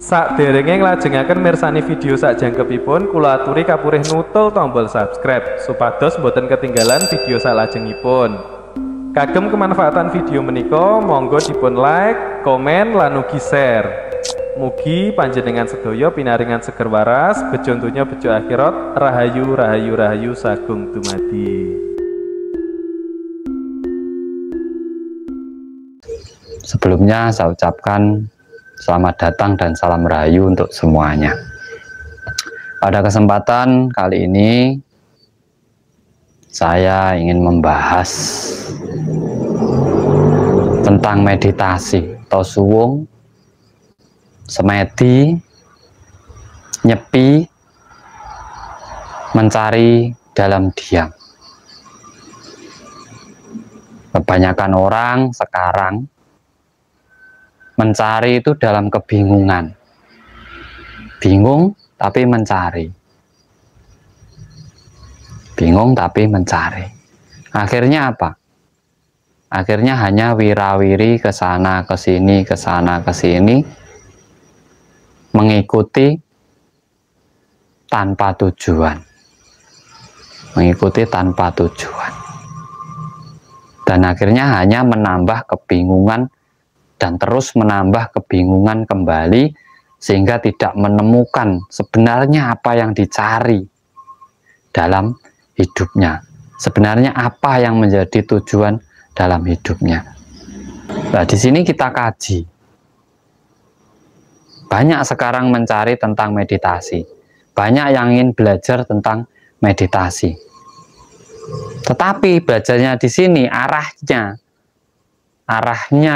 Sakderenge nglajengaken mirsani video sakjangkepipun, kula aturi kapurih nutul tombol subscribe supados boten ketinggalan video salajengipun. Kagem kemanfaatan video menika, monggo dipun like, komen, lan ugi share. Mugi panjenengan sedaya pinaringan seger waras, bejo donya bejo akhirat, rahayu rahayu rahayu sagung dumadi. Sebelumnya saya ucapkan selamat datang dan salam rahayu untuk semuanya. Pada kesempatan kali ini saya ingin membahas tentang meditasi atau suwung, semedi, nyepi, mencari dalam diam. Kebanyakan orang sekarang mencari itu dalam kebingungan. Bingung tapi mencari. Bingung tapi mencari. Akhirnya apa? Akhirnya hanya wirawiri ke sana ke sini, ke sana ke sini, mengikuti tanpa tujuan. Mengikuti tanpa tujuan. Dan akhirnya hanya menambah kebingungan dan terus menambah kebingungan kembali, sehingga tidak menemukan sebenarnya apa yang dicari dalam hidupnya. Sebenarnya apa yang menjadi tujuan dalam hidupnya. Nah, di sini kita kaji. Banyak sekarang mencari tentang meditasi. Banyak yang ingin belajar tentang meditasi. Tetapi belajarnya di sini arahnya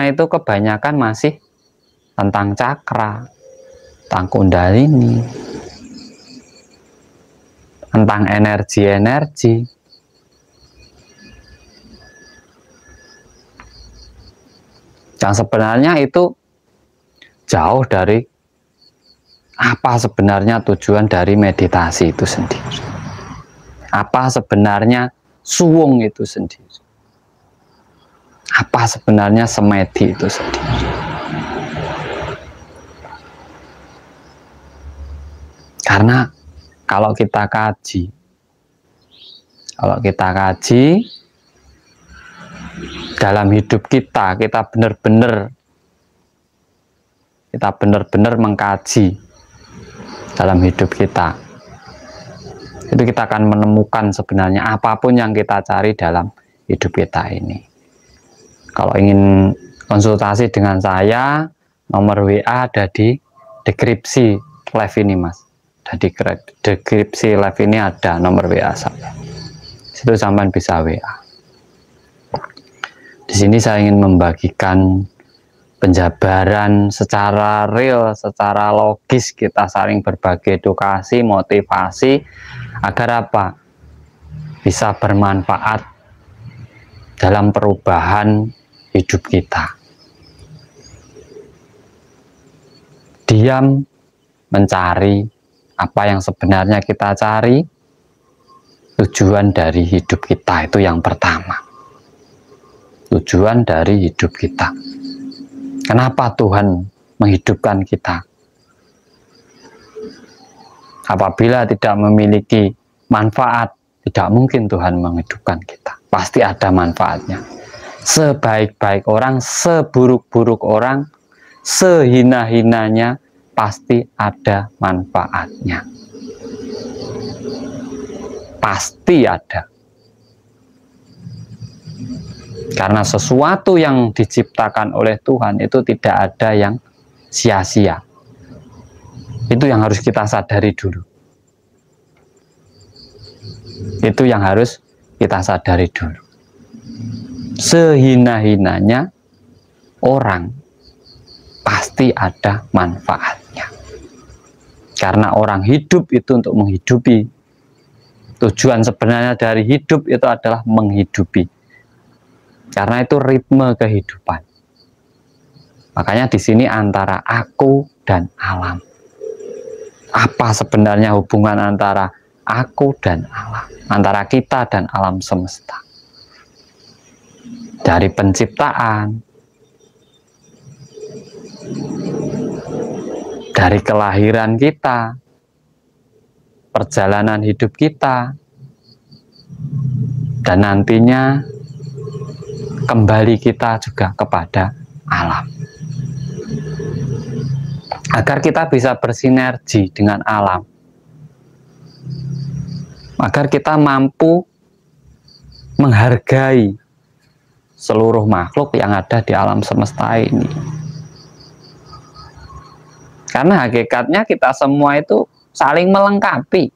itu kebanyakan masih tentang cakra, tentang kundalini, tentang energi-energi. Yang sebenarnya itu jauh dari apa sebenarnya tujuan dari meditasi itu sendiri. Apa sebenarnya suwung itu sendiri. Apa sebenarnya semedi itu sendiri. Karena kalau kita kaji dalam hidup kita benar-benar mengkaji dalam hidup kita, itu kita akan menemukan sebenarnya apapun yang kita cari dalam hidup kita ini. Kalau ingin konsultasi dengan saya, nomor WA ada di deskripsi live ini, Mas. Di deskripsi live ini ada nomor WA saya. Situ sampai bisa WA. Di sini saya ingin membagikan penjabaran secara real, secara logis, kita saling berbagi edukasi, motivasi, agar apa? Bisa bermanfaat dalam perubahan hidup kita. Diam, mencari apa yang sebenarnya kita cari, tujuan dari hidup kita itu yang pertama. Tujuan dari hidup kita. Kenapa Tuhan menghidupkan kita? Apabila tidak memiliki manfaat, tidak mungkin Tuhan menghidupkan kita. Pasti ada manfaatnya. Sebaik-baik orang, seburuk-buruk orang, sehina-hinanya, pasti ada manfaatnya. Pasti ada. Karena sesuatu yang diciptakan oleh Tuhan itu tidak ada yang sia-sia. Itu yang harus kita sadari dulu. Itu yang harus kita sadari dulu. Sehina-hinanya orang, pasti ada manfaatnya. Karena orang hidup itu untuk menghidupi. Tujuan sebenarnya dari hidup itu adalah menghidupi. Karena itu ritme kehidupan. Makanya di sini antara aku dan alam. Apa sebenarnya hubungan antara aku dan alam? Antara kita dan alam semesta. Dari penciptaan, dari kelahiran kita, perjalanan hidup kita, dan nantinya kembali kita juga kepada alam. Agar kita bisa bersinergi dengan alam, agar kita mampu menghargai seluruh makhluk yang ada di alam semesta ini. Karena hakikatnya kita semua itu saling melengkapi,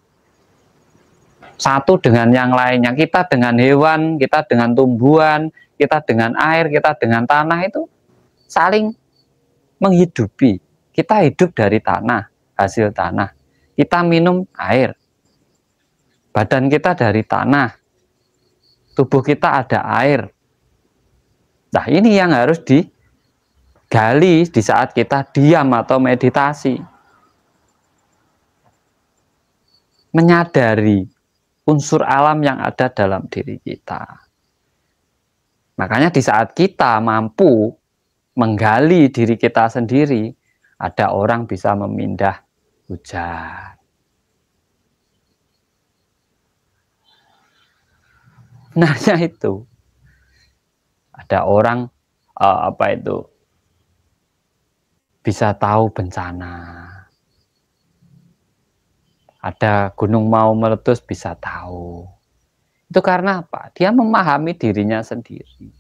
satu dengan yang lainnya. Kita dengan hewan, kita dengan tumbuhan, kita dengan air, kita dengan tanah itu saling menghidupi. Kita hidup dari tanah, hasil tanah. Kita minum air. Badan kita dari tanah. Tubuh kita ada air. Nah, ini yang harus digali di saat kita diam atau meditasi. Menyadari unsur alam yang ada dalam diri kita. Makanya di saat kita mampu menggali diri kita sendiri, ada orang bisa memindah hujan. Nanya itu, ada orang bisa tahu bencana. Ada gunung mau meletus bisa tahu. Itu karena apa? Dia memahami dirinya sendiri.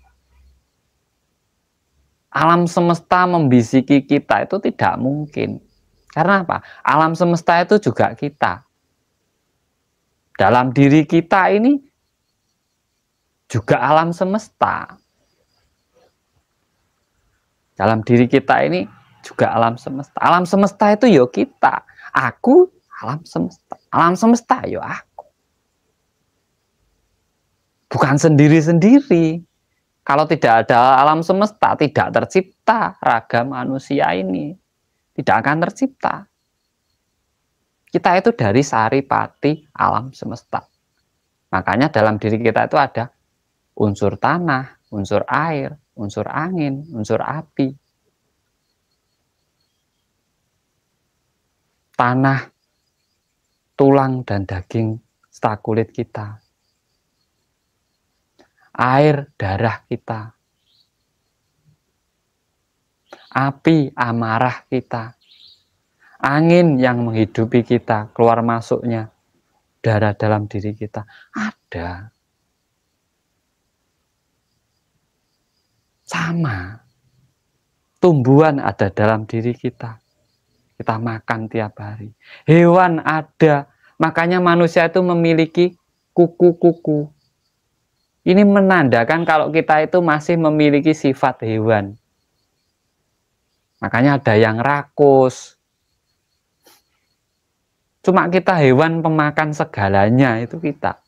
Alam semesta membisiki kita itu tidak mungkin. Karena apa? Alam semesta itu juga kita. Dalam diri kita ini juga alam semesta. Dalam diri kita ini juga alam semesta. Alam semesta itu yo kita. Aku alam semesta. Alam semesta yo aku. Bukan sendiri-sendiri. Kalau tidak ada alam semesta, tidak tercipta raga manusia ini. Tidak akan tercipta. Kita itu dari saripati alam semesta. Makanya dalam diri kita itu ada unsur tanah, unsur air, unsur angin, unsur api. Tanah, tulang, dan daging serta kulit kita. Air, darah kita. Api, amarah kita. Angin yang menghidupi kita, keluar masuknya darah dalam diri kita. Ada. Sama. Tumbuhan ada dalam diri kita. Kita makan tiap hari. Hewan ada. Makanya manusia itu memiliki kuku-kuku. Ini menandakan kalau kita itu masih memiliki sifat hewan. Makanya ada yang rakus. Cuma kita hewan pemakan segalanya, itu kita.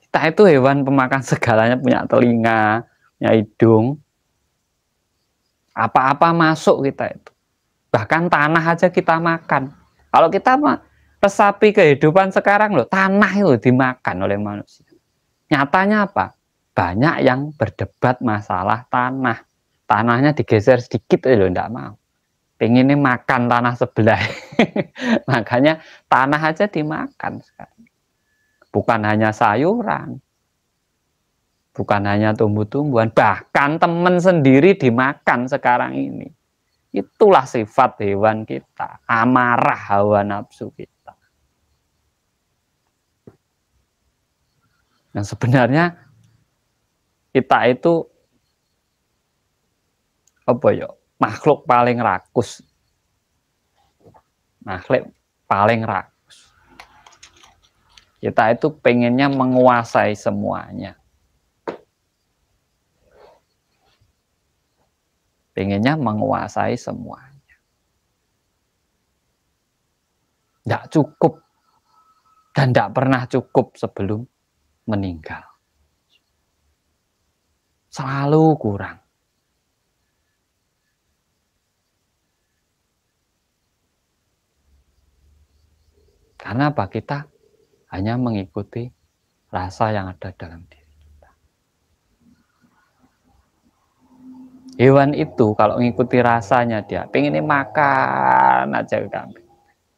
Kita itu hewan pemakan segalanya, punya telinga, punya hidung. Apa-apa masuk kita itu. Bahkan tanah aja kita makan. Kalau kita resapi kehidupan sekarang loh, tanah itu dimakan oleh manusia. Nyatanya apa? Banyak yang berdebat masalah tanah. Tanahnya digeser sedikit loh, enggak mau. Pengennya makan tanah sebelah. Makanya tanah aja dimakan sekarang. Bukan hanya sayuran. Bukan hanya tumbuh-tumbuhan. Bahkan teman sendiri dimakan sekarang ini. Itulah sifat hewan kita. Amarah hawa nafsu kita. Yang sebenarnya kita itu makhluk paling rakus. Makhluk paling rakus. Kita itu pengennya menguasai semuanya. Pengennya menguasai semuanya. Tidak cukup. Dan tidak pernah cukup sebelum meninggal. Selalu kurang. Karena apa? Kita hanya mengikuti rasa yang ada dalam diri kita. Hewan itu kalau ngikuti rasanya dia pengennya makan aja kambing.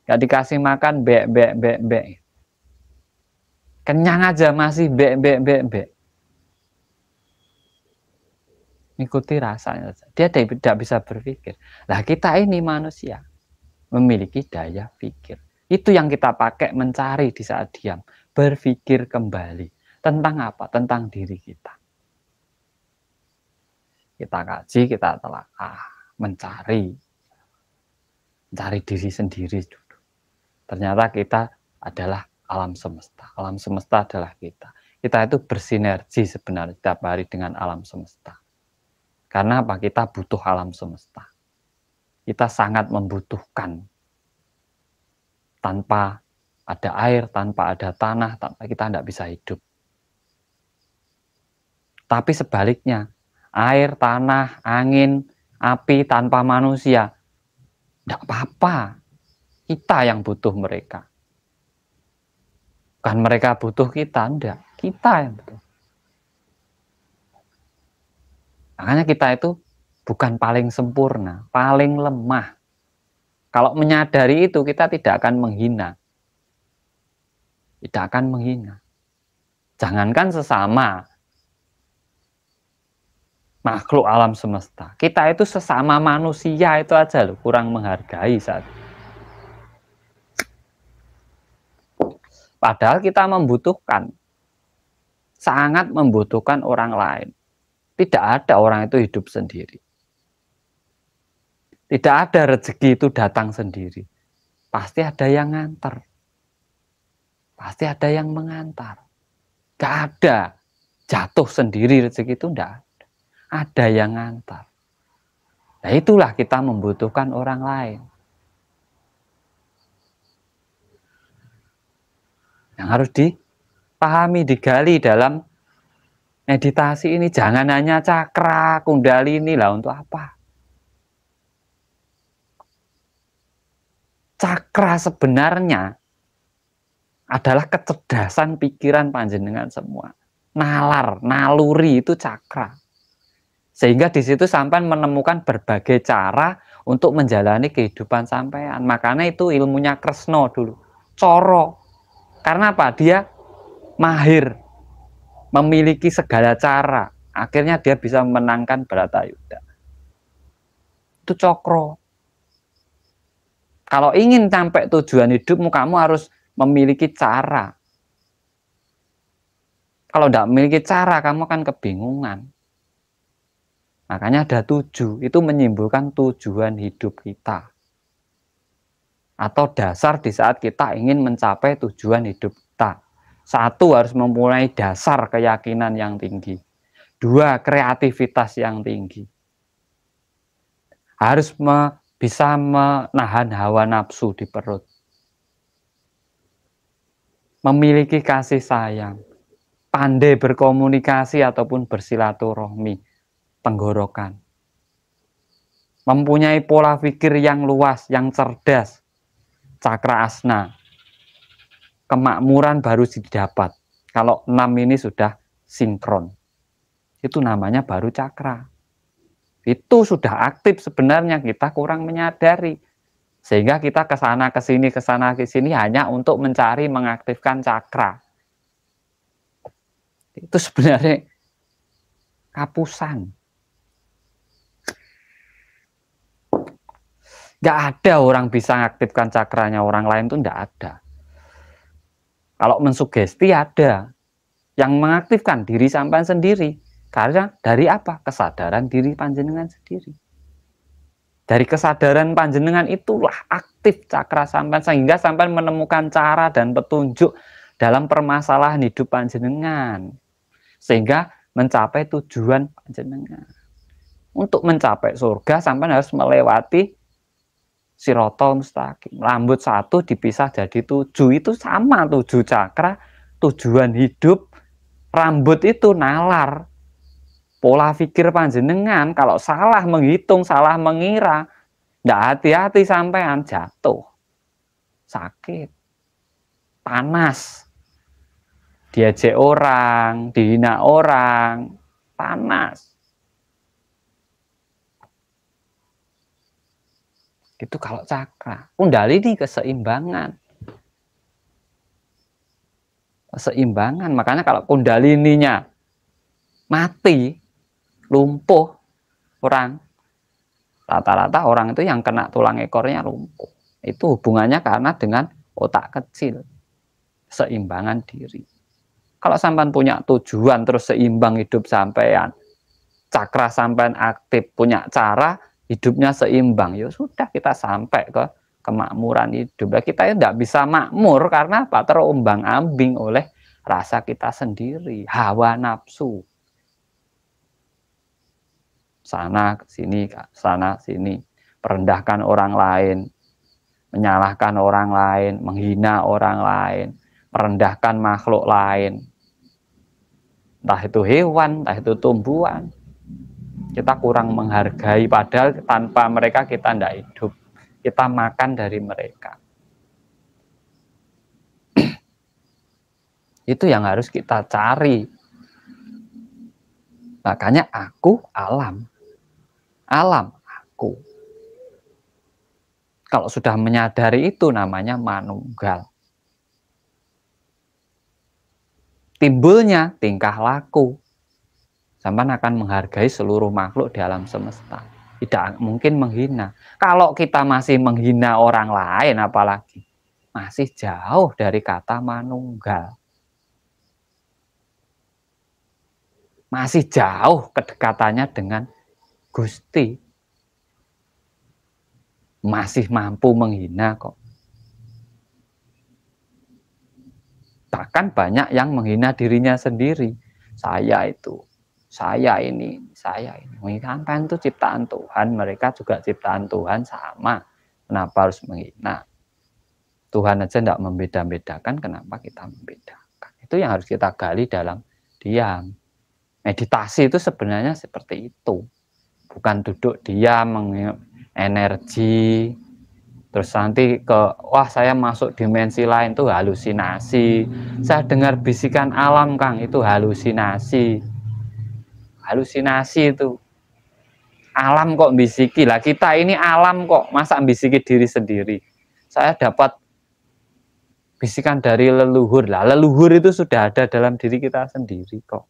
Gak dikasih makan bek bek bek bek. Kenyang aja masih bek bek bek bek. Ngikuti rasanya. Dia tidak bisa berpikir. Lah kita ini manusia memiliki daya pikir. Itu yang kita pakai mencari di saat diam. Berpikir kembali. Tentang apa? Tentang diri kita. Kita kaji, kita telaah, mencari diri sendiri dulu. Ternyata kita adalah alam semesta. Alam semesta adalah kita. Kita itu bersinergi sebenarnya setiap hari dengan alam semesta. Karena apa? Kita butuh alam semesta. Kita sangat membutuhkan. Tanpa ada air, tanpa ada tanah, kita tidak bisa hidup. Tapi sebaliknya, air, tanah, angin, api tanpa manusia, tidak apa-apa. Kita yang butuh mereka. Bukan mereka butuh kita, enggak. Kita yang butuh. Makanya kita itu bukan paling sempurna, paling lemah. Kalau menyadari itu, kita tidak akan menghina. Tidak akan menghina. Jangankan sesama makhluk alam semesta. Kita itu sesama manusia itu aja loh, kurang menghargai saat itu. Padahal kita membutuhkan, sangat membutuhkan orang lain. Tidak ada orang itu hidup sendiri. Tidak ada rezeki itu datang sendiri. Pasti ada yang ngantar. Pasti ada yang mengantar. Gak ada jatuh sendiri rezeki itu, enggak ada. Ada yang ngantar. Nah itulah kita membutuhkan orang lain. Yang harus dipahami, digali dalam meditasi ini. Jangan hanya cakra, kundalini lah, untuk apa? Cakra sebenarnya adalah kecerdasan pikiran panjenengan semua. Nalar, naluri itu cakra. Sehingga di situ sampai menemukan berbagai cara untuk menjalani kehidupan sampean. Makanya itu ilmunya Kresna dulu. Coro. Karena apa? Dia mahir, memiliki segala cara. Akhirnya dia bisa memenangkan Bharatayuddha. Itu cokro. Kalau ingin sampai tujuan hidupmu, kamu harus memiliki cara. Kalau tidak memiliki cara, kamu akan kebingungan. Makanya ada 7. Itu menyimpulkan tujuan hidup kita. Atau dasar di saat kita ingin mencapai tujuan hidup kita. 1, harus mempunyai dasar keyakinan yang tinggi. 2, kreativitas yang tinggi. Harus bisa menahan hawa nafsu di perut. Memiliki kasih sayang. Pandai berkomunikasi ataupun bersilaturahmi. Tenggorokan. Mempunyai pola pikir yang luas, yang cerdas. Cakra asna. Kemakmuran baru didapat. Kalau 6 ini sudah sinkron. Itu namanya baru cakra. Itu sudah aktif sebenarnya, kita kurang menyadari. Sehingga kita kesana ke sini hanya untuk mencari mengaktifkan cakra. Itu sebenarnya kapusan. Nggak ada orang bisa mengaktifkan cakranya orang lain, itu nggak ada. Kalau mensugesti ada. Yang mengaktifkan diri sampean sendiri. Karena dari apa? Kesadaran diri panjenengan sendiri. Dari kesadaran panjenengan itulah aktif cakra sampean, sehingga sampean menemukan cara dan petunjuk dalam permasalahan hidup panjenengan. Sehingga mencapai tujuan panjenengan. Untuk mencapai surga sampean harus melewati Sirotol mustaqim. Rambut 1 dipisah jadi 7. Itu sama 7 cakra, tujuan hidup. Rambut itu nalar. Pola pikir panjenengan, kalau salah menghitung, salah mengira, tidak hati-hati sampean jatuh. Sakit. Panas. Diajak orang, dihina orang, panas. Itu kalau cakra. Kundalini keseimbangan. Keseimbangan. Makanya kalau kundalininya mati, lumpuh orang, rata-rata orang itu yang kena tulang ekornya lumpuh. Itu hubungannya karena dengan otak kecil. Seimbangan diri. Kalau sampean punya tujuan terus seimbang hidup sampean, cakra sampean aktif, punya cara hidupnya seimbang, ya sudah kita sampai ke kemakmuran hidup. Nah, kita tidak bisa makmur karena apa? Terombang-ambing oleh rasa kita sendiri, hawa nafsu. Sana sini, sana sini, merendahkan orang lain, menyalahkan orang lain, menghina orang lain, merendahkan makhluk lain. Entah itu hewan, entah itu tumbuhan. Kita kurang menghargai, padahal tanpa mereka kita tidak hidup. Kita makan dari mereka. Itu yang harus kita cari. Makanya aku alam. Alam aku. Kalau sudah menyadari itu namanya manunggal. Timbulnya tingkah laku. Sampai akan menghargai seluruh makhluk di alam semesta. Tidak mungkin menghina. Kalau kita masih menghina orang lain apalagi, masih jauh dari kata manunggal. Masih jauh kedekatannya dengan Gusti. Masih mampu menghina kok. Bahkan banyak yang menghina dirinya sendiri. Saya itu, saya ini. Sampai itu ciptaan Tuhan, mereka juga ciptaan Tuhan sama. Kenapa harus menghina? Tuhan aja tidak membeda-bedakan, kenapa kita membedakan? Itu yang harus kita gali dalam diam. Meditasi itu sebenarnya seperti itu. Bukan duduk diam, energi, terus nanti wah saya masuk dimensi lain, itu halusinasi. Saya dengar bisikan alam, Kang, itu halusinasi. Halusinasi itu. Alam kok bisiki, lah kita ini alam kok, masa bisiki diri sendiri. Saya dapat bisikan dari leluhur, lah leluhur itu sudah ada dalam diri kita sendiri kok.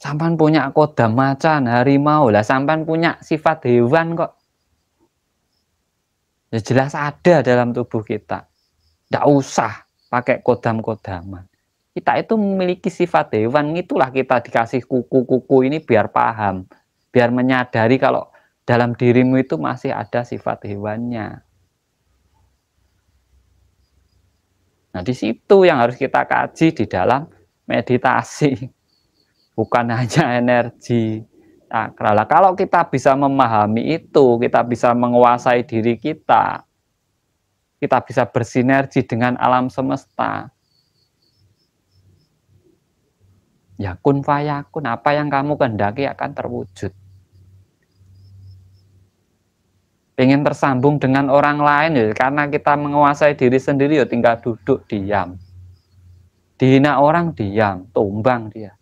Sampan punya kodam macan, harimau, lah sampan punya sifat hewan kok. Ya jelas ada dalam tubuh kita. Tidak usah pakai kodam-kodaman. Kita itu memiliki sifat hewan, itulah kita dikasih kuku-kuku ini biar paham, biar menyadari kalau dalam dirimu itu masih ada sifat hewannya. Nah, di situ yang harus kita kaji di dalam meditasi. Bukan hanya energi cakra. Nah, kalau kita bisa memahami itu, kita bisa menguasai diri kita bisa bersinergi dengan alam semesta. Ya kun fayakun, apa yang kamu kehendaki akan terwujud. Pengen tersambung dengan orang lain ya, karena kita menguasai diri sendiri ya tinggal duduk diam. Dihina orang diam, tumbang dia.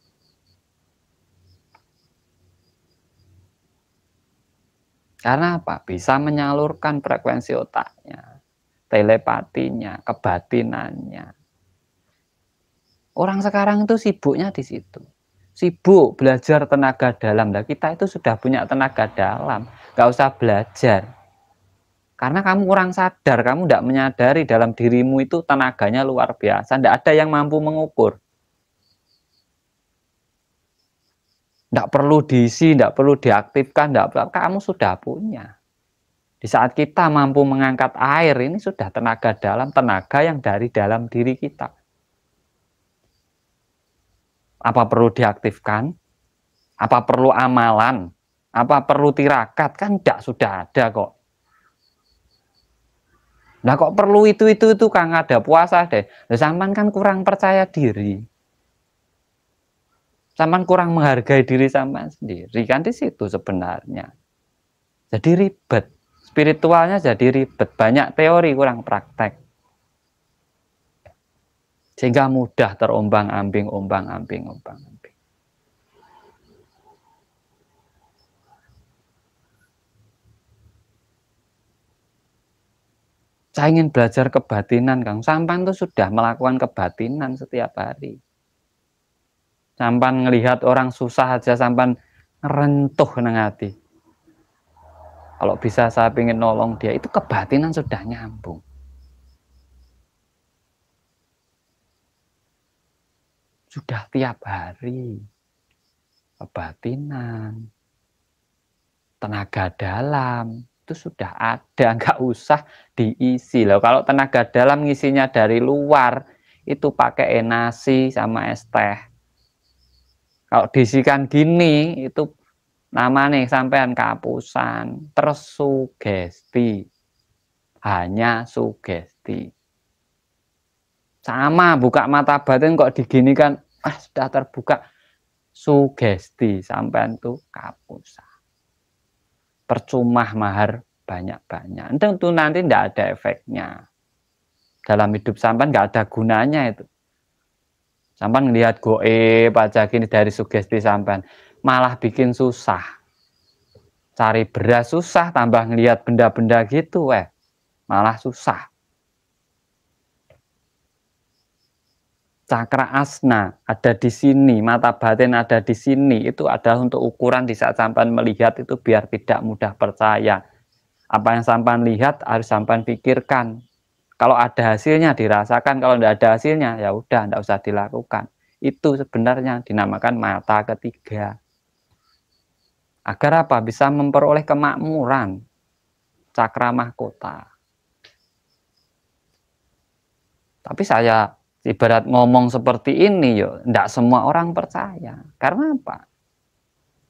Karena apa? Bisa menyalurkan frekuensi otaknya, telepatinya, kebatinannya. Orang sekarang itu sibuknya di situ. Sibuk belajar tenaga dalam. Nah, kita itu sudah punya tenaga dalam. Gak usah belajar. Karena kamu kurang sadar, kamu tidak menyadari dalam dirimu itu tenaganya luar biasa. Tidak ada yang mampu mengukur. Tidak perlu diisi, tidak perlu diaktifkan, kamu sudah punya. Di saat kita mampu mengangkat air, ini sudah tenaga dalam, tenaga yang dari dalam diri kita. Apa perlu diaktifkan? Apa perlu amalan? Apa perlu tirakat? Kan tidak, sudah ada kok. Nah kok perlu itu Kang, ada puasa deh. Nah, sampean kan kurang percaya diri. Sampean kurang menghargai diri sampean sendiri, kan di situ sebenarnya. Jadi ribet, spiritualnya jadi ribet, banyak teori kurang praktek. Sehingga mudah terombang-ambing. Saya ingin belajar kebatinan, Kang. Sampan tuh sudah melakukan kebatinan setiap hari. Sampan ngelihat orang susah aja, sampan ngerentuh nang hati. Kalau bisa saya ingin nolong dia, itu kebatinan sudah nyambung. Sudah tiap hari. Kebatinan, tenaga dalam, itu sudah ada, nggak usah diisi. Loh, kalau tenaga dalam ngisinya dari luar, itu pakai nasi sama es teh. Kalau diisikan gini, itu namanya sampean kapusan, tersugesti. Hanya sugesti. Sama buka mata batin kok diginikan, sudah terbuka. Sugesti, sampean tuh kapusan. Percuma mahar banyak-banyak. Tentu nanti tidak ada efeknya. Dalam hidup sampean nggak ada gunanya itu. Sampean ngelihat goib aja gini dari sugesti sampean, malah bikin susah. Cari beras susah, tambah ngelihat benda-benda gitu, malah susah. Cakra asna ada di sini, mata batin ada di sini, itu adalah untuk ukuran di saat sampean melihat itu biar tidak mudah percaya. Apa yang sampean lihat harus sampean pikirkan. Kalau ada hasilnya dirasakan, kalau tidak ada hasilnya ya udah tidak usah dilakukan. Itu sebenarnya dinamakan mata ketiga. Agar apa? Bisa memperoleh kemakmuran cakra mahkota. Tapi saya ibarat ngomong seperti ini, yo, tidak semua orang percaya. Karena apa?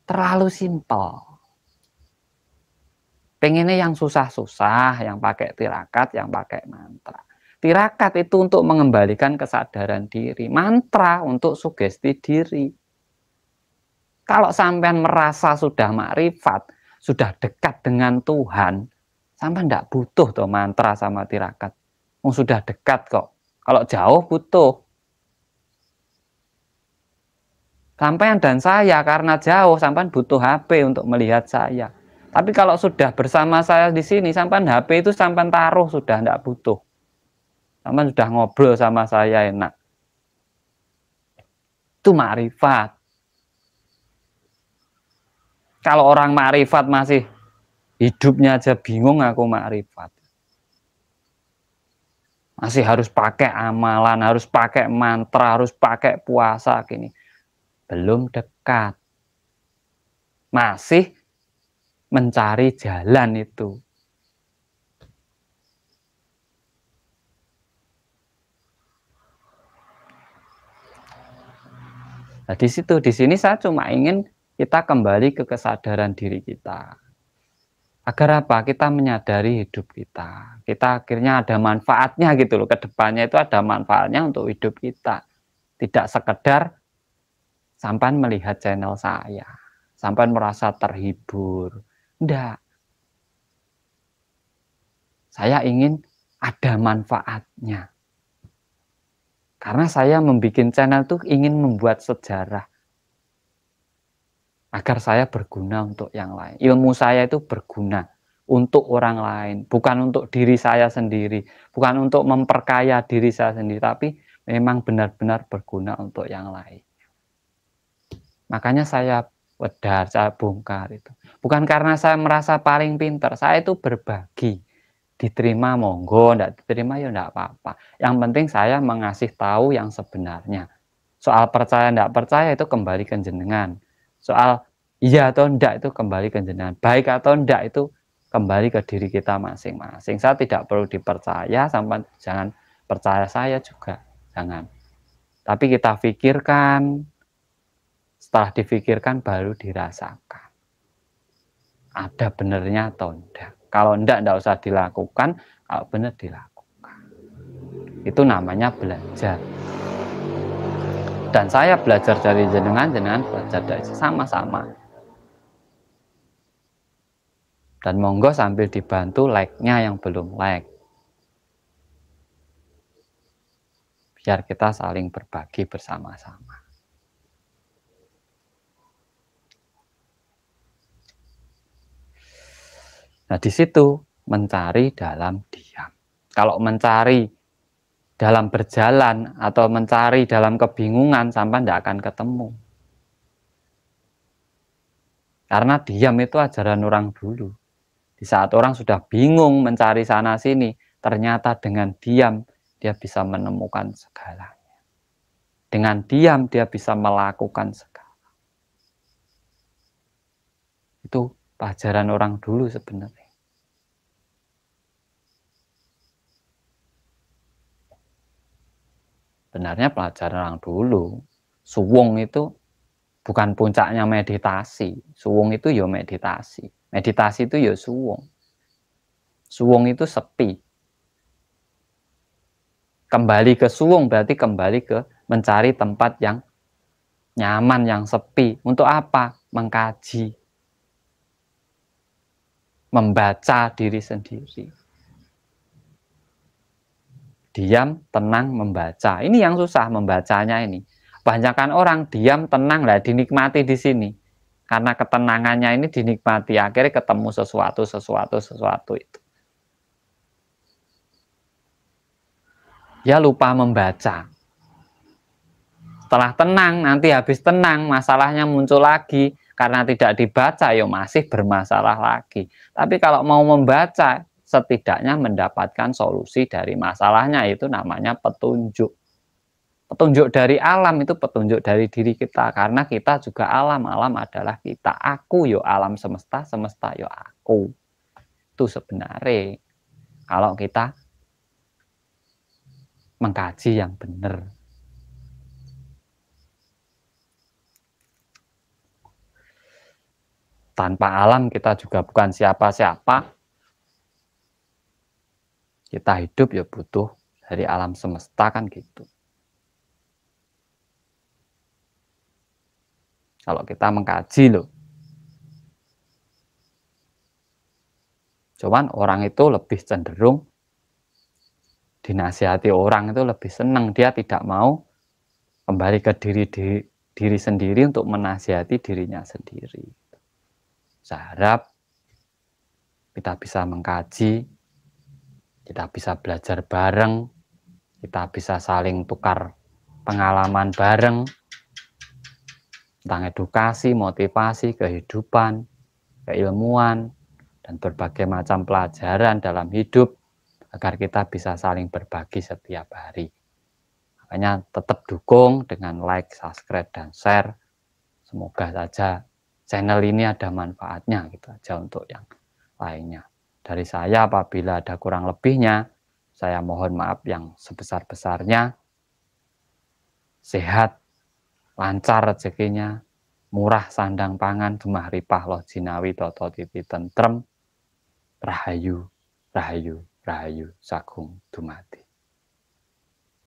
Terlalu simpel. Pengennya yang susah-susah, yang pakai tirakat, yang pakai mantra. Tirakat itu untuk mengembalikan kesadaran diri. Mantra untuk sugesti diri. Kalau sampean merasa sudah makrifat, sudah dekat dengan Tuhan, sampean tidak butuh tuh mantra sama tirakat. Sudah dekat kok. Kalau jauh butuh. Sampean dan saya karena jauh, sampean butuh HP untuk melihat saya. Tapi kalau sudah bersama saya di sini, sampean HP itu sampean taruh sudah tidak butuh. Sampean sudah ngobrol sama saya enak. Itu makrifat. Kalau orang makrifat masih hidupnya aja bingung, aku makrifat. Masih harus pakai amalan, harus pakai mantra, harus pakai puasa gini. Belum dekat. Masih mencari jalan itu. Nah, di sini saya cuma ingin kita kembali ke kesadaran diri kita. Agar apa? Kita menyadari hidup kita. Kita akhirnya ada manfaatnya gitu loh. Kedepannya itu ada manfaatnya untuk hidup kita. Tidak sekedar sampai melihat channel saya. Sampai merasa terhibur. Enggak. Saya ingin ada manfaatnya. Karena saya membuat channel itu ingin membuat sejarah. Agar saya berguna untuk yang lain. Ilmu saya itu berguna untuk orang lain. Bukan untuk diri saya sendiri. Bukan untuk memperkaya diri saya sendiri. Tapi memang benar-benar berguna untuk yang lain. Makanya saya wedar, saya bongkar itu. Bukan karena saya merasa paling pintar. Saya itu berbagi. Diterima monggo, tidak diterima ya tidak apa-apa. Yang penting saya mengasih tahu yang sebenarnya. Soal percaya tidak percaya itu kembali ke jenengan. Soal iya atau enggak itu kembali ke jenengan. Baik atau enggak itu kembali ke diri kita masing-masing. Saya tidak perlu dipercaya, sampai jangan percaya saya juga. Jangan. Tapi kita pikirkan, setelah difikirkan baru dirasakan. Ada benernya atau enggak. Kalau enggak usah dilakukan, kalau benar dilakukan. Itu namanya belajar. Dan saya belajar dari jenengan belajar dari sama-sama. Dan monggo sambil dibantu like-nya yang belum like. Biar kita saling berbagi bersama-sama. Nah, di situ mencari dalam diam. Kalau mencari dalam berjalan atau mencari dalam kebingungan, sampai tidak akan ketemu. Karena diam itu ajaran orang dulu. Di saat orang sudah bingung mencari sana sini, ternyata dengan diam dia bisa menemukan segalanya. Dengan diam dia bisa melakukan segala. Itu pelajaran orang dulu sebenarnya. Sebenarnya pelajaran orang dulu, suwung itu bukan puncaknya meditasi. Suwung itu ya meditasi. Meditasi itu ya suwung. Suwung itu sepi. Kembali ke suwung berarti kembali ke mencari tempat yang nyaman, yang sepi. Untuk apa? Mengkaji. Membaca diri sendiri. Diam, tenang, membaca. Ini yang susah membacanya ini. Kebanyakan orang diam, tenang, lah dinikmati di sini. Karena ketenangannya ini dinikmati, akhirnya ketemu sesuatu itu. Dia lupa membaca. Setelah tenang, nanti habis tenang, masalahnya muncul lagi. Karena tidak dibaca, ya masih bermasalah lagi. Tapi kalau mau membaca, setidaknya mendapatkan solusi dari masalahnya, itu namanya petunjuk. Petunjuk dari alam itu petunjuk dari diri kita, karena kita juga alam, alam adalah kita. Aku yo alam semesta, semesta yo aku. Itu sebenarnya kalau kita mengkaji yang benar. Tanpa alam kita juga bukan siapa-siapa. Kita hidup ya butuh dari alam semesta kan gitu. Kalau kita mengkaji loh. Cuman orang itu lebih cenderung dinasihati orang itu lebih senang. Dia tidak mau kembali ke diri sendiri untuk menasihati dirinya sendiri. Saya harap kita bisa mengkaji, kita bisa belajar bareng, kita bisa saling tukar pengalaman bareng tentang edukasi, motivasi, kehidupan, keilmuan, dan berbagai macam pelajaran dalam hidup agar kita bisa saling berbagi setiap hari. Makanya tetap dukung dengan like, subscribe, dan share. Semoga saja channel ini ada manfaatnya gitu aja untuk yang lainnya. Dari saya apabila ada kurang lebihnya, saya mohon maaf yang sebesar-besarnya. Sehat, lancar rezekinya, murah sandang pangan, gemah ripah loh jinawi toto titi tentrem, rahayu, rahayu, rahayu, sagung dumati.